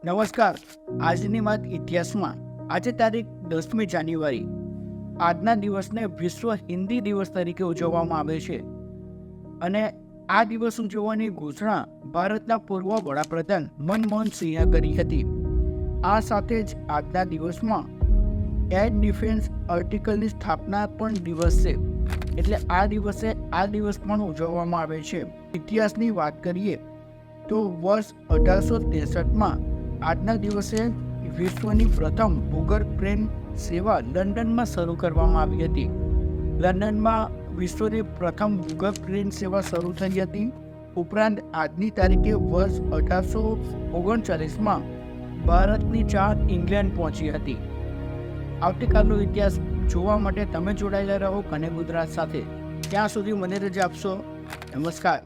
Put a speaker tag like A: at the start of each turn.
A: નમસ્કાર. આજની વાત ઇતિહાસમાં. આજે તારીખ 10મી જાન્યુઆરી. આજના દિવસને વિશ્વ હિન્દી દિવસ તરીકે ઉજવવામાં આવે છે અને આ દિવસ ઉજવવાની ઘોષણા ભારતના પૂર્વ વડાપ્રધાન મનમોહન સિંહે કરી હતી. આ સાથે જ આજના દિવસમાં એર ડિફેન્સ આર્ટિકલની સ્થાપના પણ દિવસ છે, એટલે આ દિવસ પણ ઉજવવામાં આવે છે. ઇતિહાસની વાત કરીએ તો વર્ષ 1863માં આજના દિવસે વિશ્વની પ્રથમ ભૂગર્ભ ટ્રેન સેવા લંડનમાં શરૂ કરવામાં આવી હતી. લંડનમાં વિશ્વની પ્રથમ ભૂગર્ભ ટ્રેન સેવા શરૂ થઈ હતી. ઉપરાંત આજની તારીખે વર્ષ 1839માં ભારતની ચાર ઇંગ્લેન્ડ પહોંચી હતી. આવતીકાલનો ઇતિહાસ જોવા માટે તમે જોડાયેલા રહો કને ગુજરાત સાથે. ત્યાં સુધી મને રજા આપશો. નમસ્કાર.